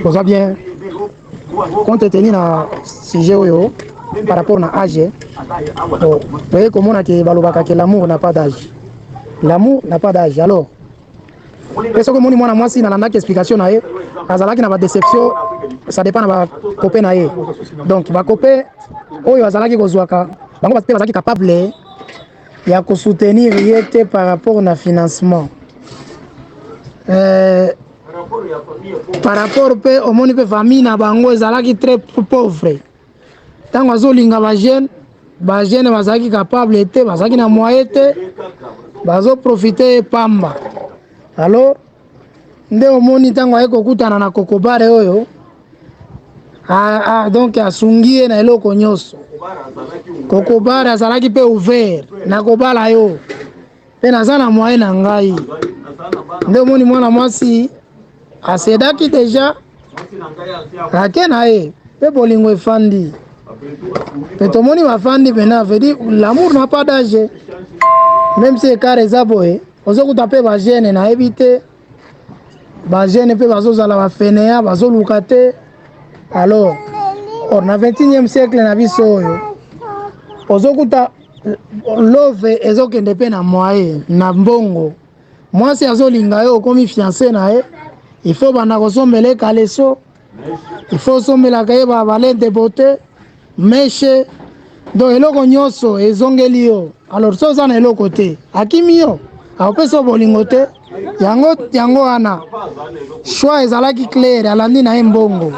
Posa bien, compte tenu na sujet oyo, par rapport na âge, bon, voyez comment on a que balobaka que l'amour n'a pas d'âge. L'amour n'a pas d'âge. Alors, est-ce que moni mwana mwasi na landaki explication na ye, azalaki na ba déception, ça dépend na ba copain na ye. Donc ba copain oyo azalaki kozwaka, bango pe bazalaki capable ya ko soutenir ye te par rapport na financement. Par rapport pe omoni pe famille na bango ezalaki très pauvre. Tango azolinga ba jeune bazalaki capable te, bazalaki na moyen te, bazo profiter pamba. Alors nde omoni tango aye kokutana na kokobare oyo donc asungi ye na eloko nyonso. Kokobare azalaki pe ouvert na kobala yo pe naza na moyen na ngai. Nde omoni mwana mwasi asedaki deja ake na ye pe bolingo efandi pe tomoni bafandi pena veut dire l'amour n'a pas d'âge. Même si écart eza boye ozokuta pe bagene nayebi te bagene pe bazozala bafeneya bazoluka te. Alors or na 21e siècle na biso oyo ozokuta love ezokende pe na moyen na mbongo. Mwasi azolinga yo okomi fiancé na ye, il faut banda kosombela kaleso, il faut sombelaka ye babalete bote meshe, donc eloko nyonso ezongeli yo. Alors so oza na eloko te akimi yo akopesa bolingo te, yango wana choix ezalaki clair, alandi na ye mbongo.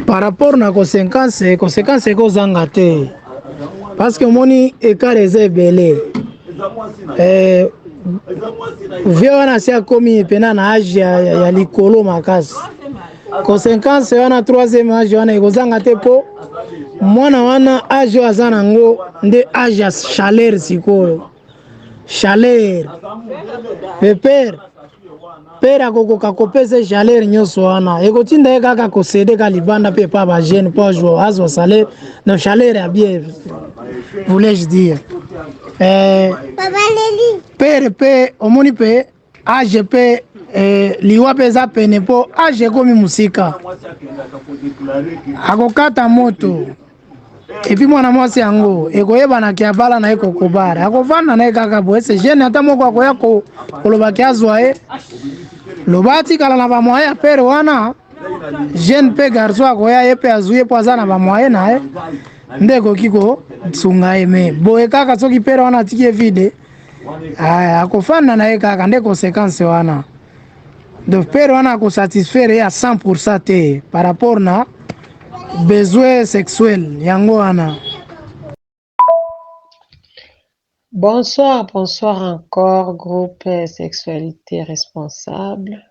Par rapport na conséquence ekozanga te parce que moni écart eza ebele. Vie wana si akomi pena na age ya likolo makasi, conséquence wana 3e age wana ekozanga te po mwana wana age oyo aza nango nde age ya chaleur sikoyo. Chaleur pe pere akokoka kopesa chaleur nyonso wana ekotinda ye kaka kosede ka libanda pe pa ba jeune po azwa salaire na chaleur ya bien, voulais-je dire. Pere pe omoni pe age pe liwa pe eza pene po age ekomi musika akokata moto epi mwana mwasi yango ekoyebanaki abala na ye kokobara akovanda na ye kaka boye ese jeune ata moko akoya kolobaki azwa ye loba atikala na bamoye ya pere wana jeune pe garçon akoya ye pe azwi ye po aza na bamoye na ye nde ekoki kosunga ye. Me boye kaka soki pere wana atiki ye vide akofanda na ye kaka nde conséquence wana. Donc pere wana akosatisfaire ye à 100% te par rapport na besoin sexuel yango wana. Bonsoir encore groupe Sexualité Responsable,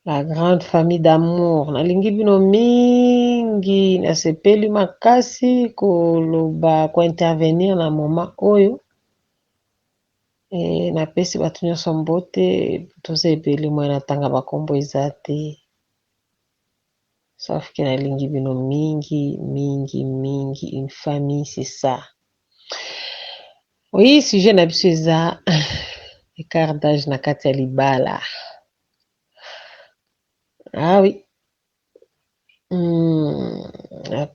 la grande famille d'amour. Nalingi bino mingi nasepeli makasi koloba ko intervenir na moment oyo napesi bato nyonso mbote toza ebele mwa natanga bakombo eza te, sauf que nalingi bino mingi, une famille c'est ça. Oui, sujet na biso eza écart d'âge na kati ya libala. Ah oui.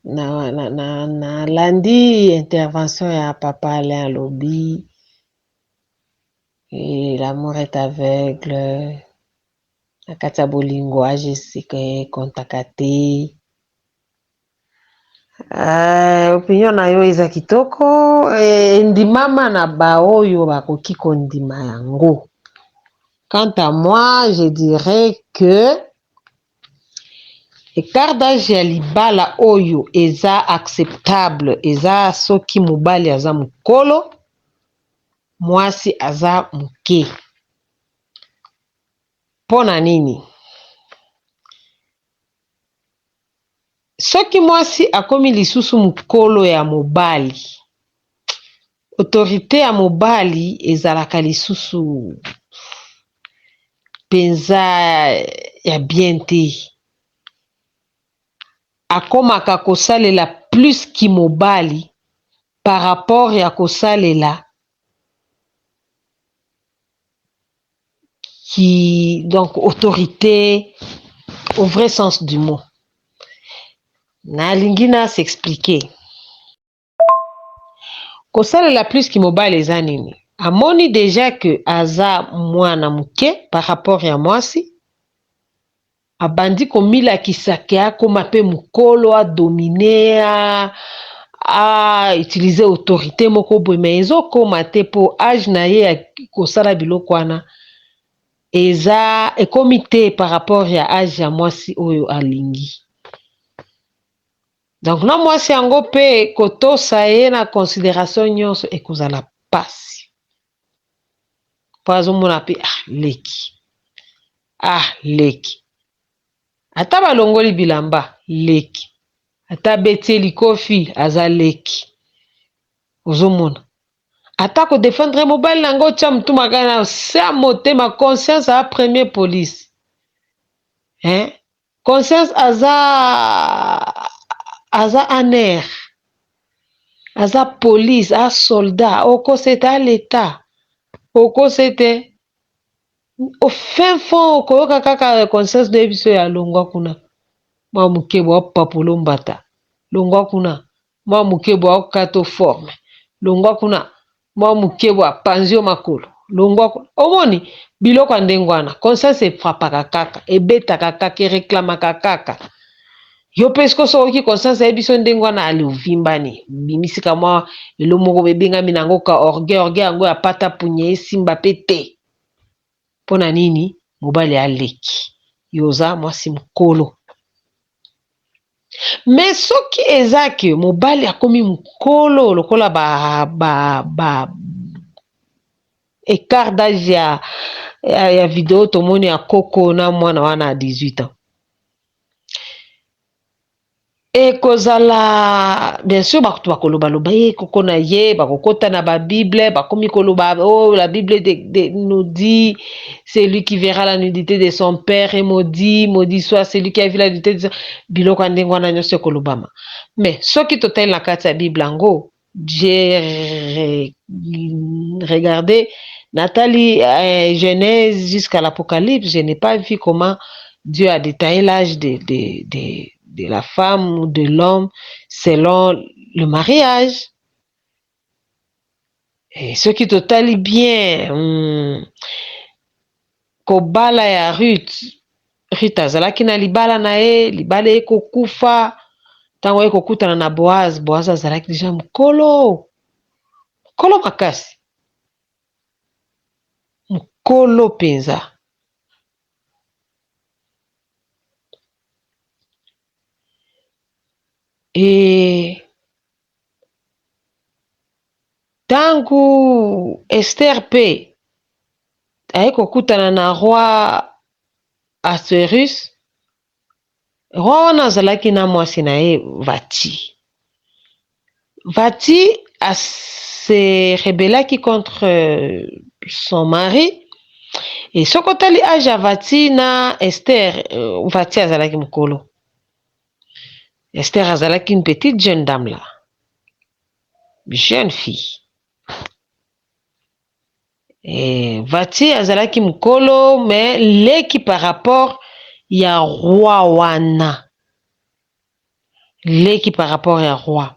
Na landi intervention ya papa Alain Lobi et l'amour est aveugle na kati ya bolingo age esika ekontaka te. Opinion na yo eza kitoko, ndimama na baoyo bakoki kondima yango. Quant à moi, je dirais que écart d'âge ya libala oyo eza acceptable, eza soki mobali aza mokolo, mwasi aza moke. Pona nini? Soki mwasi akomi lisusu mokolo ya mobali, autorité ya mobali ezalaka lisusu penza ya bien te. Akomaka kosalela plus ki mobali par rapport ya kosalela donc autorité au vrai sens du mot. Nalingi na s'expliquer. Kosalela plus ki mobali eza nini? Amoni déjà que aza mwana muke par rapport ya mwasi, abandi komilakisa ke akoma pe mukolo adomine utiliser autorité moko boye, mais ezokoma te po age na ye ya kosala biloko wana eza ekomi te par rapport ya age ya mwasi oyo alingi. Donc na mwasi yango pe kotosa ye na considération nyonso ekozala pasi po azomona pe leki ata balongoli bilamba leki, ata betieli kofi aza leki, ozomona ata kodefendre mobali nango tia mutu makana sa motema conscience a premier police, conscience aza aner, aza police, a soldat, okosete a l'état, okosete au fin fond okoyoka kaka conscience de biso ya longwa kuna mwa mukebo apapula mbata, longwa kuna mwa mukebo akato forme, longwa kuna mwa mukebo apanzio makolo, longwa kuna omoni biloko ya ndenge wana conscience efrapaka kaka, ebetaka kaka, ereklamaka kaka. Yo mpe siko soki conscience ya biso ndenge wana ali ovimbani bimisika mwa elo moko bebengami nango ka orgueil yango apata punye esimba pe te. Mpona nini mobali aleki yoza mwasi mukolo? Mais soki eza ke mobali akomi mukolo lokola écart d'âge ya video tomoni ya koko na mwana wana 18 ans, ekozala bien sûr bakutu bakolobaloba ye koko na ye bakokota na babible bakomi koloba la Bible nous dit celui qui verra la nudité de son père est maudit, maudit soit celui qui a vu la nudité de son... biloko ya ndenge wana nyonso ekolobama. Mais soki totali na kati ya Bible yango, j'ai regardé Nathalie Genèse jusqu'à l'Apocalypse, je n'ai pas vu comment Dieu a détaillé l'âge de la femme ou de l'homme selon le mariage. Et ce qui totali bien kobala ya Ruth azalaki na libala na ye, libala ekokufa ntango ekokutana na Boaz azalaki deja mukolo makasi, mukolo penza. Et tangu Esther pe ayekokutana na roi Assuérus, roi wana azalaki na mwasi na ye Vati se rebelaki contre son mari. Et soko tali age ya Vati na Esther, Vati azalaki mukolo, Esther azalaki une petite jeune dame là, jeune fille. Et Vati azalaki mukolo, mais leki par rapport ya roi wana, leki par rapport ya roi.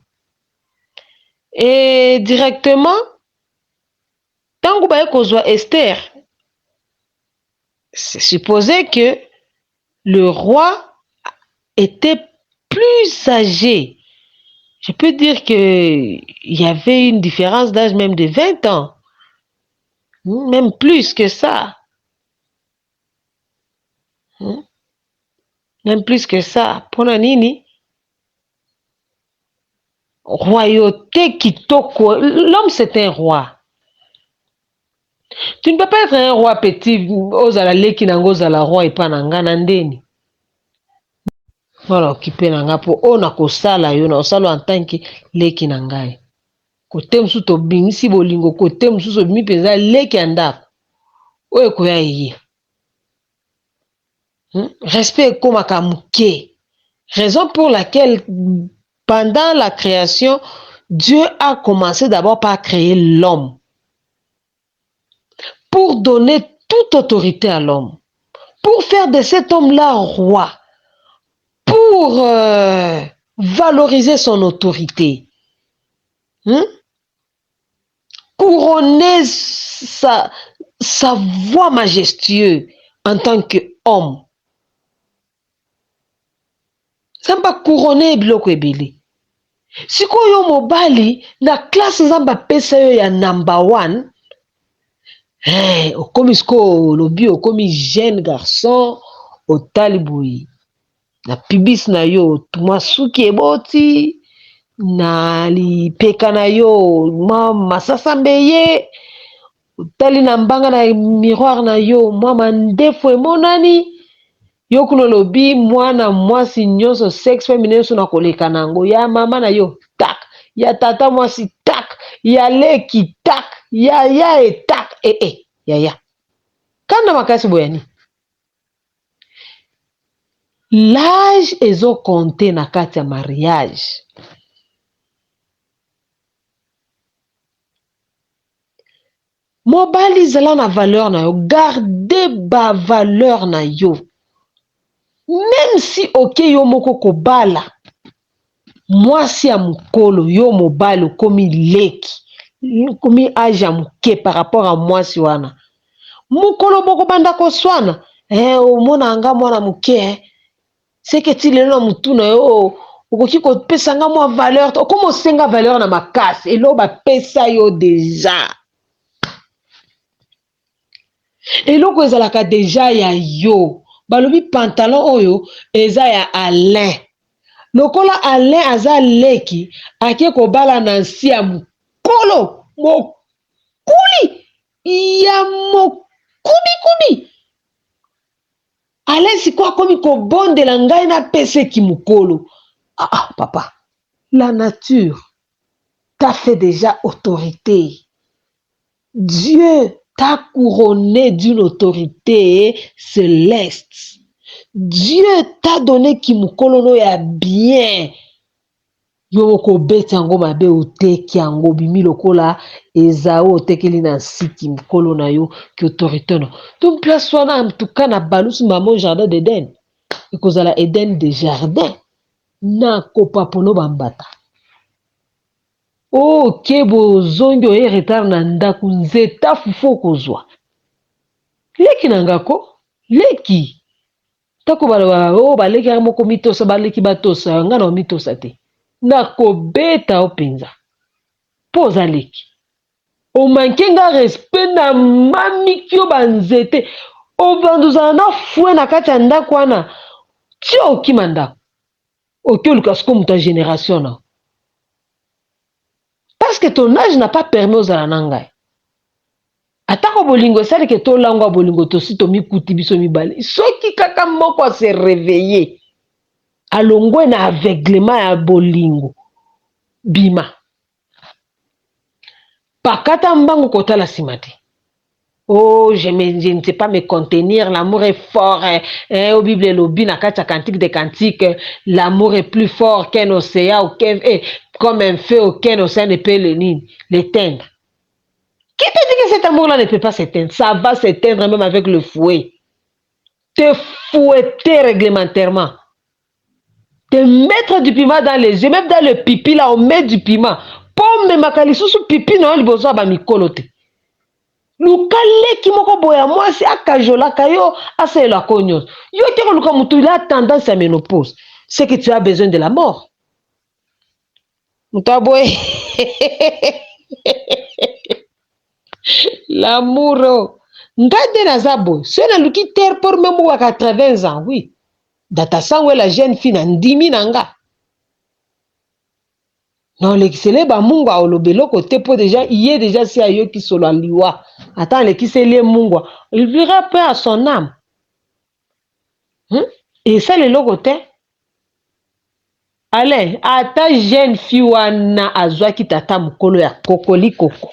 Et directement tango baye kozwa Esther, c'est supposé que le roi était plus âgé. Je peux dire qu'il y avait une différence d'âge même de 20 ans. Même plus que ça. Même plus que ça. Pona nini? Royauté kitoko. L'homme, c'est un roi. Tu ne peux pas être un roi petit, ozala leki nango ozala roi epananga na ndeni. Voilà, occupé nanga po ona kosala yo na osala en tant que leki nangai. Kote musu to bingisi bolingo, kote musu mi penza leki andako. Oye koya ye. Respect komaka muke. Raison pour laquelle pendant la création, Dieu a commencé d'abord par créer l'homme pour donner toute autorité à l'homme, pour faire de cet homme-là roi, pour valoriser son autorité, couronner sa voix majestueuse en tant qu'homme. Samba couronner biloko ebele. Sikoyo mobali na classe nzamba pesa yo ya number 1. Okomi siko lobi okomi jeune garçon otali boyi. Na pibis na yo tuma suki eboti na lipeka na yo masasa mbeye otali na mbanga na miroir na yo mandefu emonani. Yo kuno lobi mwana mwasi nyonso sexe féminin nyonso na koleka nango ya mama na yo tak ya tata mwasi tak ya leki tak ya etak ya kana makasi boyani. L'âge ezo compter na kati ya mariage. Mobali zala na valeur na yo, garde ba valeur na yo. Même si yo moko kobala mwasi ya mukolo yo mobali okomi leki komi âge ya muke par rapport à mwasi wana mukolo boko banda koswana omona nga mwana muke seke ti lelo na mutu na yo okoki kopesa nga mwa valeur okomi osenga valeur na makasi elo bapesa yo deja eloko ezalaka deja ya yo. Balobi pantalon oyo eza ya Alain. Lokola Alain aza leki ake kobala na nsi ya mukolo mokuli ya mokubi. Alain siko akomi kobondela ngai na pese ki mukolo. Papa, la nature t'a fait déjà autorité. Dieu t'a couronné d'une autorité céleste. Dieu t'a donné kimukolono ya bien. Yoko beti yango mabe oteki yango bimi lokola ezao otekeli na siki mukolo na yo ki autorité no. Donc place wana en tout cas na balusu mamo jardin d'Éden. Ekozala Éden de jardin. Na kopapono bambata. Kebo zongi oye retard na ndaku nzeta fufu kozwa. Leki nangako, leki. Tako baleki ya moko mitosa, baleki batosa, nga na mitosa te. Na kobeta openza. Poza leki. Omanke nga respect na mami kyo banzete. Obanduzana na fue na kati ya ndaku wana. Tio okima ndaku. Okyo lukasko muta génération na. Parce que ton âge n'a pas permis aux alanangai. Atako bolingo sali que to langwa bolingo to si to mi kuti biso mi bali. Soki kaka moko se réveiller. Alongwe na aveuglement ya bolingo. Bima. Pakata mbango kota la simati. Je ne sais pas me contenir, l'amour est fort. Au Bible lobi na kacha cantique des cantiques, l'amour est plus fort qu'un océan, comme un feu aucun océan ne peut l'éteindre. Qui te dit que cet amour-là ne peut pas s'éteindre? Ça va s'éteindre même avec le fouet. Te fouetter réglementairement. Te mettre du piment dans les yeux, même dans le pipi là, on met du piment. Pomme makalisu pipi na oli bozo ba mikolote. Lukale ki moko boya mwasi akajola kayo asa la konyo. Yo te ko luka mutu la tendance à ménopause. C'est que tu as besoin de la mort. Mutaboy. L'amour. Ngade na zabo. Ce na luki terre pour même ou à 80 ans, oui. Data sangwe la jeune fille na ndimi nanga. Non, l'excellent ba munga olobelo côté pour déjà y est déjà si ayo qui solo liwa. Attends, le qui se lie munga, il verra peu à son âme. Et ça le logoté. Allez, ata jeune fille wana azwa ki tata mukolo ya kokoli koko.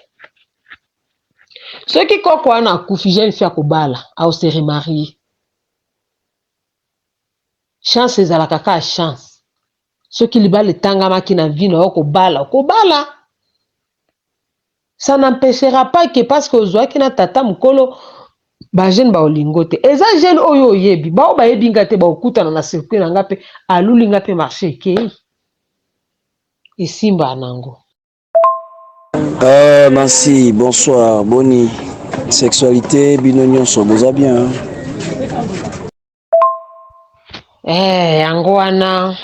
Ceux qui koko wana kufi jeune fille akobala, a se remarier. Chance ezala kaka chance. Ceux qui libèrent le tangama qui n'a vu na kobala. Ça n'empêchera pas que parce que ozwa ki na tata mukolo ba jeune ba olingo te eza jeune oyo oyebi ba oyebi ngate ba okutana na circuit na ngape aluli ngape marché ke esimba nango. Merci, bonsoir, Boni. Sexualité, binonion, boza bien. Yango wana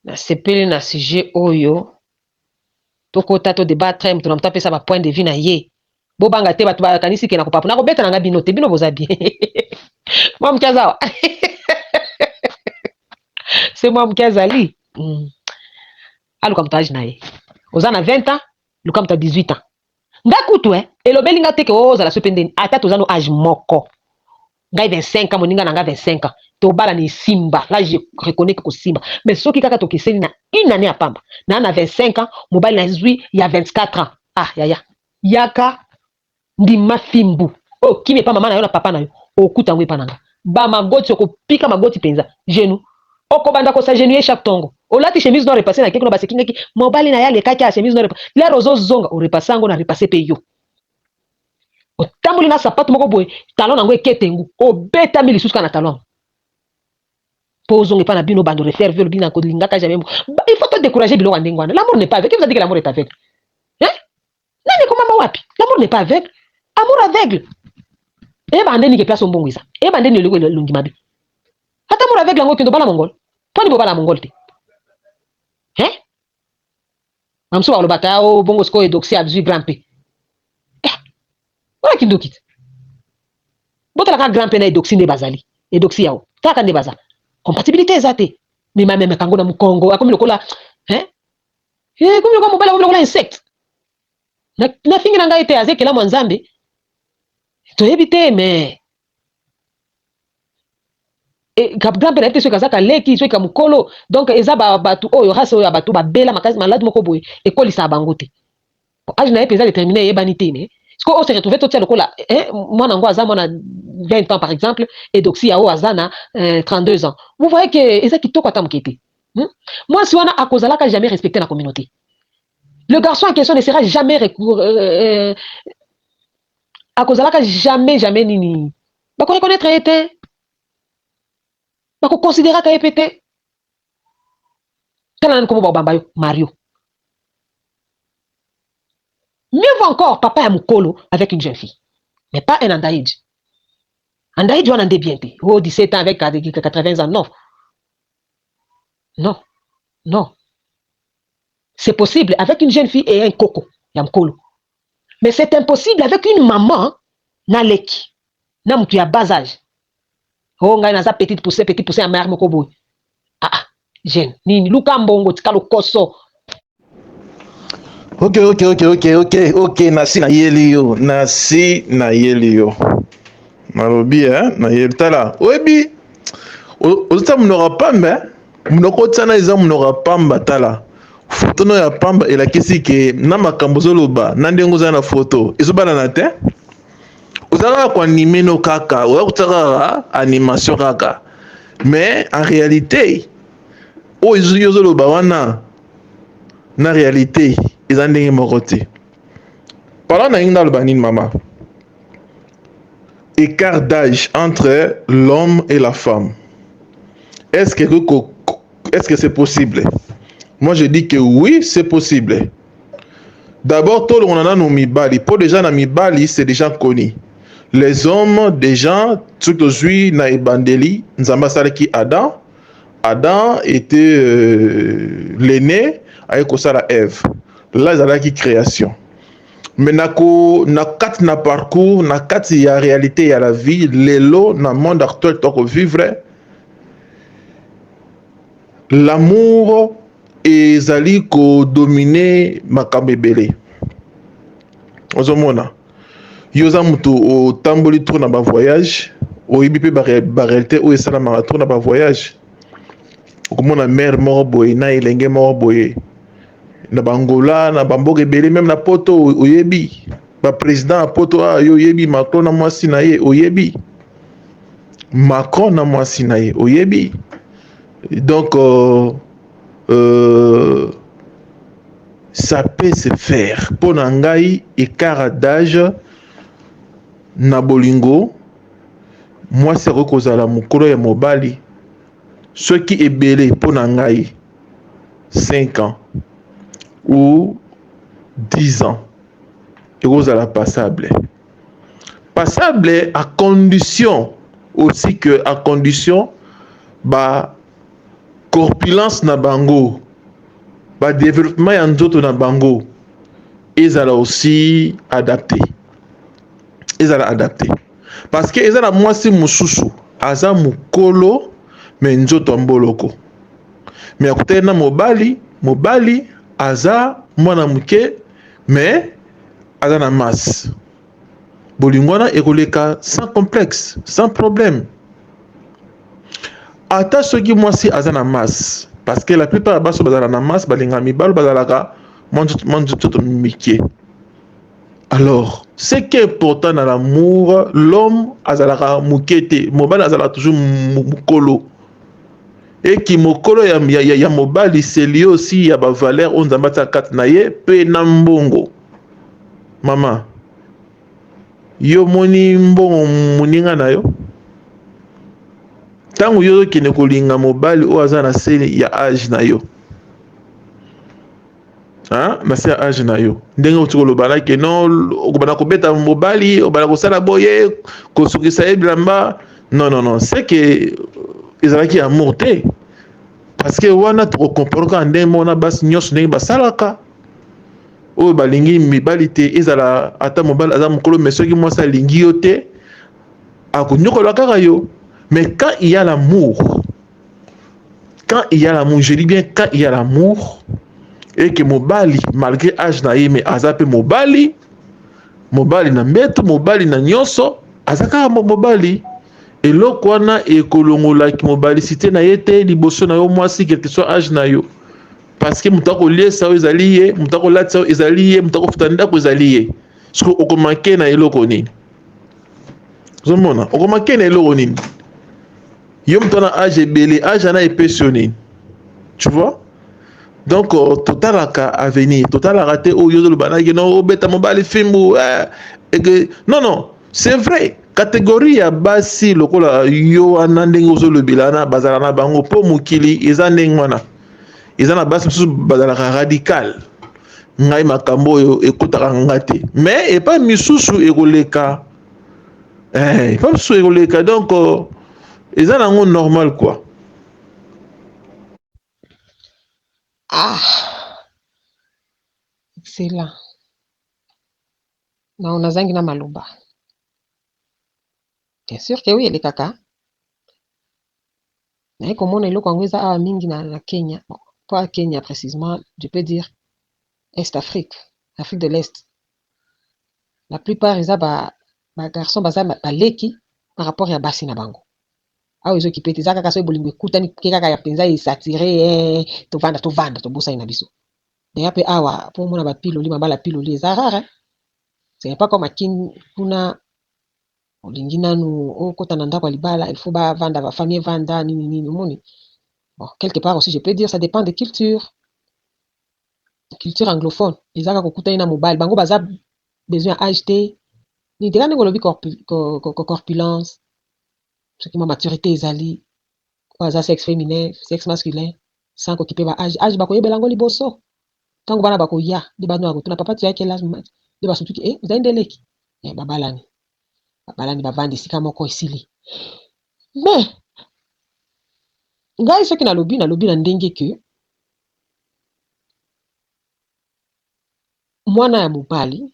na sepeli na sujet oyo tokota to débattre mutu na mutu apesa ba point de vue na ye bobanga te bato bakanisi ke na kopapu na kobeta nanga bino te bino boza bien mwa muke azawa se mwa muke azali aluka mutu age na ye oza na 20 ans luka mutu 18 ans nga kutu elobeli nga te ke ozala so mpe ndeni ata toza no age moko ngai 25 ans moninga na nga 25 ans tobala na esimba nga je reconnais ke kosimba mais soki kaka tokeseni na une année ya pamba na 25 ans mobali na zwi ya 24 ans yaya yaka ndima fimbu okimi epa mama na yo na papa na yo okuta ngo epa nanga bamagoti okopika magoti mpenza genou okobanda kosa genou ye chaque tongo olati chemise no repasse na keki no basekingaki mobali na ye alekaki ya chemise no repasse lero ozozonga orepasse yango na repasse mpe yo otamboli na sapato moko boye talon nango eketengu obetami lisusu kaka na talon mpo ozonga epa na bino bando refaire viol bino kolingaka jamais il faut te décourager biloko ya ndenge wana l'amour n'est pas aveugle. Qui vous a dit que l'amour est aveugle? Nani komama wapi? L'amour n'est pas aveugle. Amour aveugle. Eba ndeni ke place ombongo isa. Eba ndeni oleko elongi mabe. Ata amour aveugle yango kendo bala mongol. Poni bo bala mongol te. Mamso ba lobata o bongo sko edoxy abzu grand p. Wala kindo kit. Botala ka grand p na edoxy ne bazali. Edoxy yao. Taka ne baza. Compatibilité ezate. Mais même kango na mukongo akomi lokola komi lokola mobala komi lokola insecte. Na fingi na ngai te azekela mwa nzambe toyebi te mais grand père te soki azaka leki soki mukolo donc eza batu oyo race oyo batu babela makasi malade moko boye ekolisa bango te age na ye peza déterminé yebani te mais siko on se retrouver totia lokola mwana ngo aza mwana 20 ans par exemple et doxy yao aza na 32 ans vous voyez que eza kitoko ata moke te moi si wana akozalaka jamais respecté la communauté. Le garçon en question ne sera jamais akozalaka jamais nini bako reconnaître été bako considérer ka epete tala nko bo bamba yo Mario. Mieux vaut encore papa ya mukolo avec une jeune fille mais pas un underage. Underage wana ndé bien te 17 ans avec 80 ans non. C'est possible avec une jeune fille et un coco, yamkolo. Mais c'est impossible avec une maman, na leki, na mutu ya bas âge. Oh, ngai naza petite poussée à mère moko boy. Jeune, nini luka mbongo tika lokoso. Ok, nasi na yeli yo. Malobi na yeli tala. Oebi. Ozata munora pamba, munoko tsana eza munora pamba tala. Photo no ya pamba elakisi ke na makambo zoloba na ndengo za na photo ezobana na te ozala kwa animer no kaka oya kutaka animation kaka mais en réalité o ezoloba wana na réalité eza ndenge moko te parlant na inga loba nini mama écart d'âge entre l'homme et la femme est-ce que c'est possible? Moi, je dis que oui, c'est possible. D'abord, tout le monde a nos mibali. Pour déjà, na mibali, c'est déjà connu. Les hommes, déjà, tout aujourd'hui, na ebandeli, nzamba salaki Adam. Adam était l'aîné, avec la Ève. Là, il y a qui création. Mais na kat na parcours, na kat il y a réalité, il y a la vie, l'élo, na monde actuel, tu vivre. L'amour ezali ko dominer makambo ebele ozomona yoza mutu otamboli tour na ba voyage oyibi pe ba réalité o esala ma tour na ba voyage okomona mère moko boye na elenge moko boye na bangola na bamboka ebele même na poto oyebi ba président poto yo oyebi Macron na mwasi na ye oyebi Macron na mwasi na ye oyebi donc ça peut se faire. Pour Nangai, écart d'âge, na bolingo mwasi akoki kozala mokolo ya mobali soki ebele mpo na ngai 5 ans ou 10 ans ekozala passable. Passable à condition aussi que à condition ba corpulence na bango, ba développement ya nzoto na bango ezala aussi adapté. Ezala adapté. Parce que ezala mwasi mususu aza mukolo me nzoto mboloko. Me akutana na mobali aza mwana muke me aza na masse. Bolingwana ekoleka sans complexe, sans problème. Ata soki mwasi aza na masse, parce que la plupart baso bazala na masse balinga mibalo bazalaka mwanzoto mike. Alors, ce qui est important dans l'amour, l'homme azalaka mukete, mobali azalaka toujours mukolo. Et qui mokolo ya mobali c'est lié aussi ya ba valeur on zambata kat na ye pe na mbongo. Mama, yo moni mbongo muninga na yo tango yo kene kolinga mobali o aza na se ya âge na yo, na se ya âge na yo ndenge otikoloba na ke non okobana kobeta mobali obana kosala boye kosukisa ye bilamba non c'est que ezalaki amour te parce que wana tokokomporaka ndenge mona basi nyonso ndenge basalaka oyo balingi mibali te ezala ata mobali aza mokolo mais soki mwasi alingi yo te akonyokola kaka yo. Mais quand il y a l'amour, je dis bien quand il y a l'amour et que mobali malgré âge na ye mais azape mobali na mbeto mobali na nyonso azaka mobali eloko wana ekolongola ki mobali cité na ye te liboso na yo mwasi quelque soit âge na yo. Parce que mutako liesa o ezali ye, mutako latsa o ezali ye, mutako futanda ko ezali ye. Parce que okomake na eloko nini? Zomona, okomake na eloko nini? Yo mtona âge belé, âge na épais nini? Tu vois? Donc total à venir, total à rater au yo de banaki non beta mobile film non, c'est vrai. Catégorie ya basi lokola yo anandenge zo le bilana bazala na bango po mukili ezandeng wana. Ezana basi mususu bazala radical. Ngai makambo yo ekutaka ngate. Mais et pas misusu ekoleka. Pas misusu ekoleka donc ezana ngo normal quoi. Excellent. Na unazangi na maluba. Bien sûr que oui, les kaka. Mais comme on est là, quand à mingi na Kenya, bon, pas Kenya précisément, je peux dire Est-Afrique, Afrique de l'Est. La plupart ils ba garçons baza ba leki par rapport à basi na bango. Ah ils occupé tes kaka so bolingo kutani kaka ya penza il s'attirer to vanda to bosa ina biso. D'ailleurs pe awa pour mona ba piloli mabala piloli za rare. C'est pas comme akin kuna olingi nanu okota na ndako libala il faut ba vanda ba famille vanda nini moni. Bon, quelque part aussi je peux dire ça dépend des cultures. Culture anglophone ezaka kokuta ina mobile bango baza besoin acheter ni dekane ngolobi corpulence ce qui ma maturité ezali baza sexe féminin sexe masculin sans occuper ba âge bakoyebela ngo liboso tango bana bakoya de bano akotuna papa tu yake l'âge de basutu ki vous avez ndeleki babalani bavandi sika moko esili mais ngai soki nalobi na ndenge ke mwana ya mobali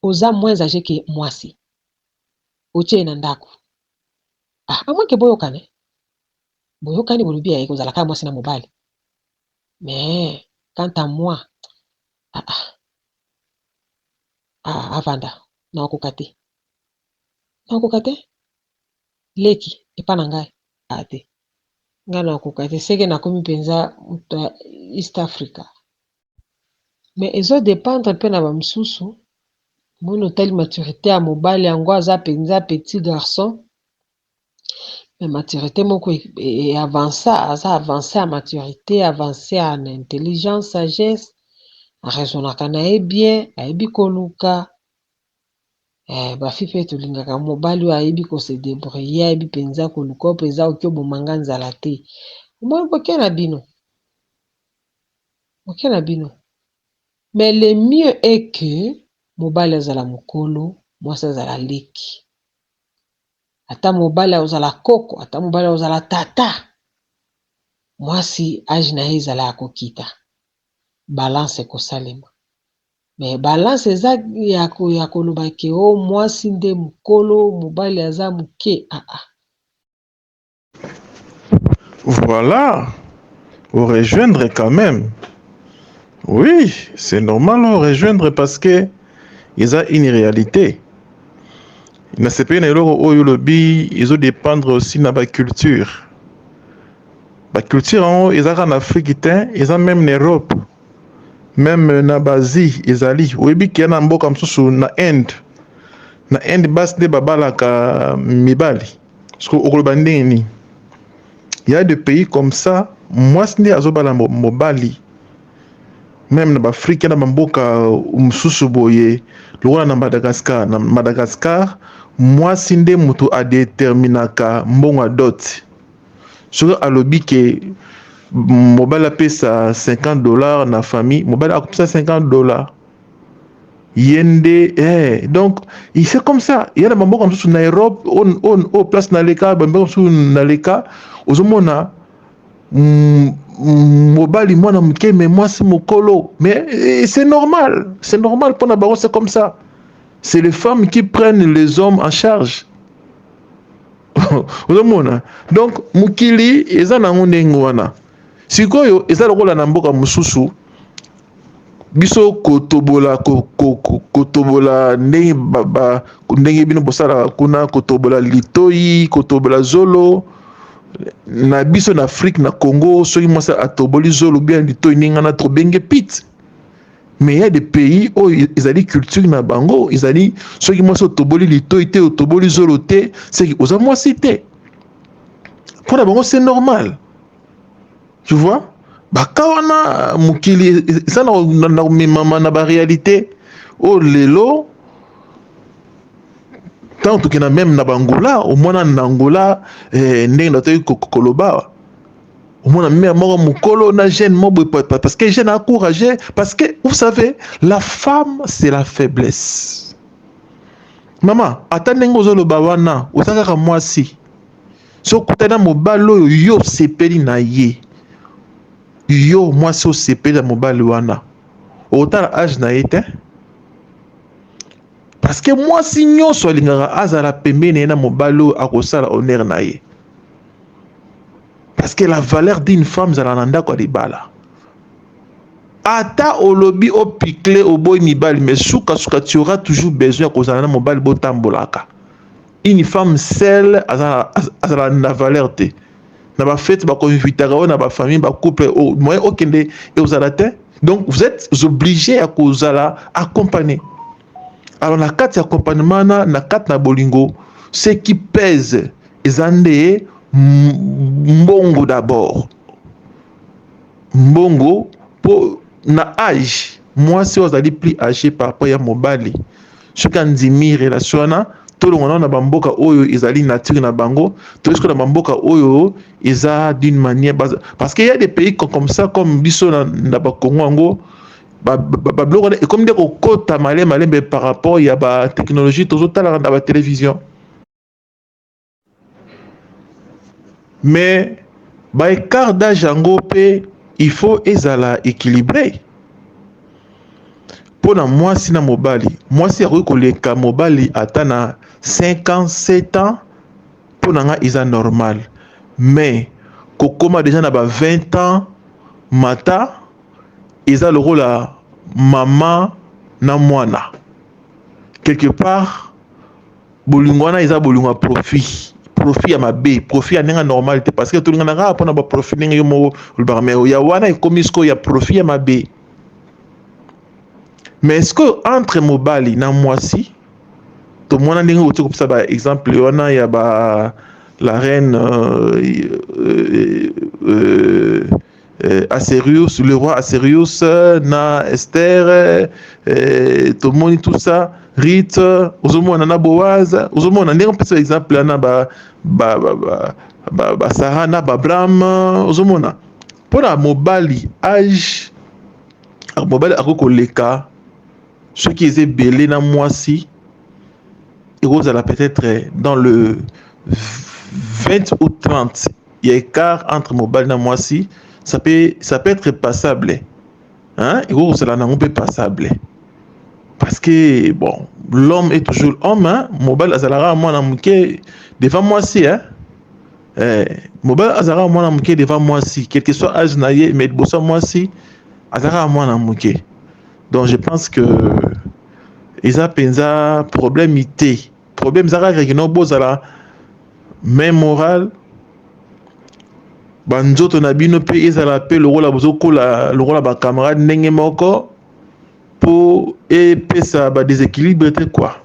oza moins âgé que mwasi otie na ndako amwe ke boyokani bolobi ya ekozala kaka mwasi na mobali mais quant à moi avanda nakoka te leki epa na ngai te ngai nakoka te seke nakomi mpenza moto ya East Africa mais ezodépendre mpe na bamosusu moni otali maturité ya mobali yango aza mpenza petit garçon mais maturité moko aza avancé à maturité avancé en intelligence sagesse arezonaka na ye bien ayebi koluka bafi mpe tolingaka mobali oyo ayebi kose débrouiller, ayebi mpenza koluka mpenza oki obomanga nzala te. Boke na bino, boke na bino. Mais le mieux est que mobali azala mokolo, mwasi azala leki. Ata mobali azala koko, ata mobali azala tata, mwasi age na ye ezala ya kokita. Balance ekosalema. Mais balance eza ya koloba ke o mwasi nde mokolo, mobali aza moke. Voilà, au rejoindre quand même. Oui, c'est normal au rejoindre parce que il y a une réalité. Na CPI na eloko oyo lobi, ils ont dépendre aussi de la culture. La culture en ils ont en Afrique, ils ont même en Europe, même na Asie, ils ali. Oui, qui na mboka msusu na Inde. Na Inde bas de babalaka mibali. Parce que au bandeni. Il y a des pays comme ça, moi ce n'est azobala mobali. Même na Afrique na mboka msusu boye, lokola na Madagascar, moi sinde mutu a déterminaka mbongo dot. Sur alobi ke mobile pesa $50 na famille, mobile a pesa $50. Yende donc c'est comme ça. Il y a des mambo comme ça na Europe, on place na leka, bambo sur na leka, ozomona mobile mwana mke mais moi c'est mokolo. Mais c'est normal pour na baro c'est comme ça. C'est les femmes qui prennent les hommes en charge. Donc mukili eza na ngondengo wana. Sikoyo eza lokola na mboka mususu. Biso kotobola ndenge bino bosala kuna kotobola litoi, kotobola zolo. Na biso na Afrique na Congo soki mwasa atoboli zolo bien litoi ninga na trobenge pit. Mais il y a des pays où ils ont des cultures na bango, ils ont dit ceux qui mwasa otoboli litoi te otoboli zolo te, c'est aux moi cité. Pour la bango c'est normal. Tu vois? Bakawana mukili ça na ba réalité oh lelo tant que na même na bangola au moins na Angola ndenge na toyi koloba au moins même moko mukolo na jeune mobo parce que jeune a courageux parce que vous savez la femme c'est la faiblesse. Maman atandenge ozoloba wana osaka mwasi so kutana mobalo yo sepeli na ye. Yo moi so sepeli mobali wana otala âge na été parce que moi si nyonso alingaka azala pembeni na mobali akosala honneur na ye parce que la valeur d'une femme zala na ndako libala ata olobi opikle oboy mibali mais suka tu auras toujours besoin kozala na mobali botambolaka. Une femme seule azala na valeur te. Na ba fête ba konvitaka na ba famille ba couple moyen okende et aux alatin donc vous êtes obligés à kozala accompagner. Alors na carte accompagnement na carte na bolingo ce qui pèse ezande mbongo d'abord mbongo pour na âge moi si vous allez plus âgé par rapport à mobali ce qu'on dit mi relation na tout le monde na bamboka oyo ezali nature na bango tout ce que na bamboka oyo eza d'une manière parce qu'il y a des pays comme ça comme biso na ba Congo ngo ba bloko et comme des kokota malé par rapport ya ba technologie toujours tala na ba télévision mais ba écart d'âge ngo pe il faut ezala équilibré. Pour moi si na mobali moi si akoki koleka mobali ata na 57 ans pour nga isa normal mais kokoma déjà na ba 20 ans mata isa le rôle la maman na mwana quelque part bolingwana isa bolingwa profit ya mabe profit ya nenga normal te parce que tout nga na pona ba profit nenga yo mo le mais ya wana ekomisko ya profit ya mabe. Mais est-ce que entre mobali na mwasi to mwana ndenge oti ko pesa ba exemple wana ya ba la reine Asterius, le roi Asterius, na Esther, Tomoni, tout ça, Rite, ozomona na Boaz, ozomona ndenge mpesa exemple na Sarah na Abraham, ozomona. Pour la mobali, âge, mobali akoko leka, ceux qui étaient belés dans moisi, et vous allez peut-être dans le 20 ou 30, il y a écart entre mobile et moisi, ça peut être passable. Hein? Et vous allez peut passable. Parce que, bon, l'homme est toujours homme, hein? Mobile azalara moi na muke devant moisi, hein? Mobile azara moi na muke devant moisi, quel que soit âge naïe, mais bossa moisi, azara moi na muke. Donc je pense que Isa penza problème ité. Problème zara regino bozala même moral. Banzoto na bino pe ezala pe le rôle bozoko la le rôle ba camarade ndenge moko pour et pesa ba déséquilibre quoi.